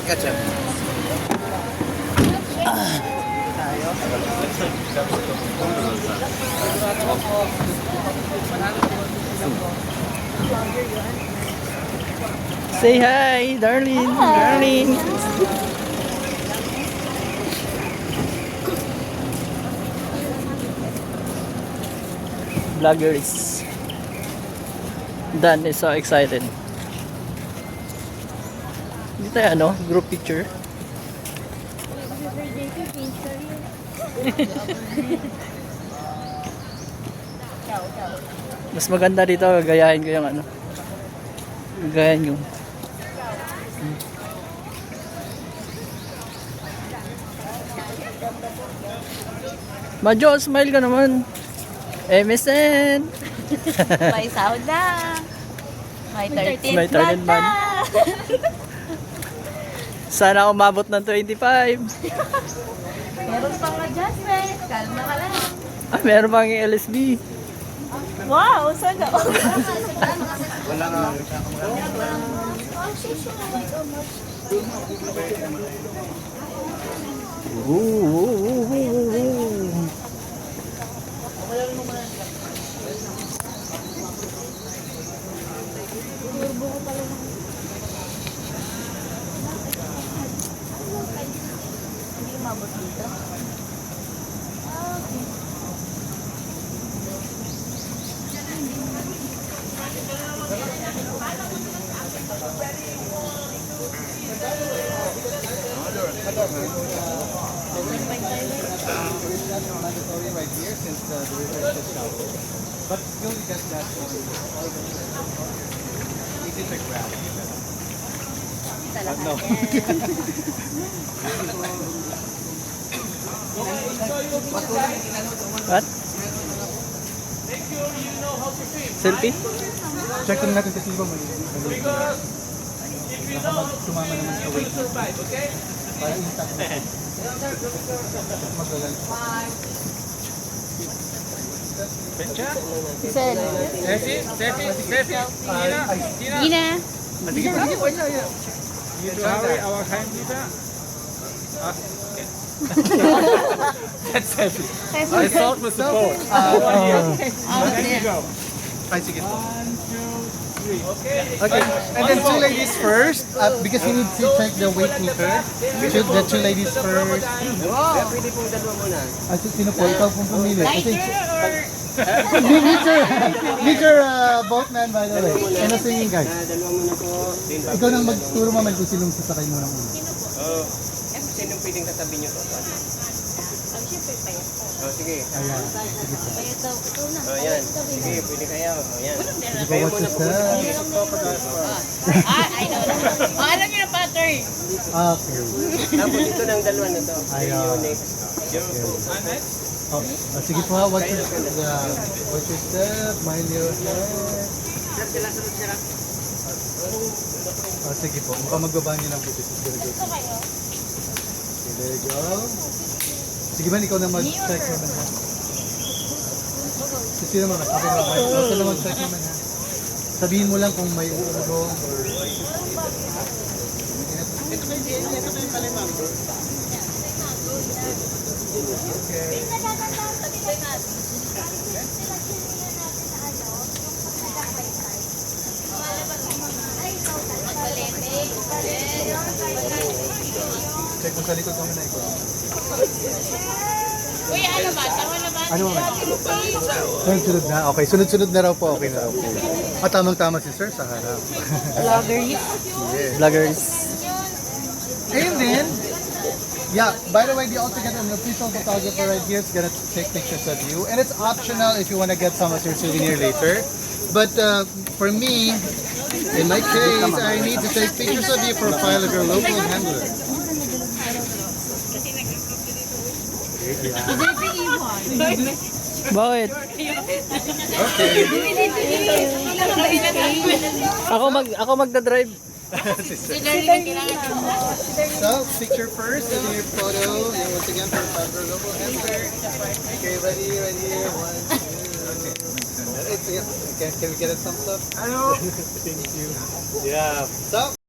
Ketchup. Say hi, darling. Darling. Vloggers. Dan is so excited. Hindi tayo ano, group picture. Mas maganda dito, gagayahin ko yung ano. Gagayahin yung Majo, smile ka naman. MSN. May sahod na. May 13th May 13th month na. Sana umabot ng 25. Meron pang adjustment. Kalma ka lang. Ah, meron pang yung LSB. Wow, sana. Wala nga. Hindi umabot dito. Mandatory right here since the river is shallow. But still you get that easy to grab. Talaga. No. What? Selfie? Check lang natin kasi ba mali. Baka sumama naman sa weight. Para intact na. Magagal. Sel. Gina. That's heavy. I thought was the boat. Ay, sige po. Okay, and then two ladies first, because you need to check the weight meter. The two ladies first. Pwede pong dalawa muna. Sino po? Ikaw pong pumili. Kasi, meter boatman by the way. Ano singing guys? Dalawa muna po. Then Ikaw nang magturo maman kung sinong sasakay mo ng una. sino pwedeng katabi niyo po? Ang syempre pa yan. Sige. Ayan. Sige po. Kaya daw, ikaw na. Yan. Sige, pwede kayo. Yan. Sige po, what's this? I know na. Alam niyo na pattern. Okay. Tapos ito ng dalawa na to. Ayan. Sige po, what's your step? Mind your head. Sige po, mukhang magbaba niyo ng butis. Okay, there you go. Sige ba, ikaw na mag-check naman ha? Sino naman? Okay naman. Ikaw na mag-check naman ha? Sabihin mo lang kung may uurong or... Check mo sa likod naman na ikaw. Uy, ano ba? Tama na ba? Ano ba? Sunod-sunod na? Okay, sunod-sunod na raw po. Okay na raw po. Tamang-tama si sir sa harap. Vloggers. Yes. Vloggers. And then, yeah, by the way, they also get an official photographer right here. It's gonna take pictures of you. And it's optional if you want to get some as your souvenir later. But for me, in my case, I need to take pictures of your profile of your local handler. Bakit? Okay. Ako magda-drive. So, picture first, and then your photo. And once again, for your local handler. Okay, ready, right here. 1, 2, okay. Can we get a thumbs up? Hello. Thank you. Yeah. So.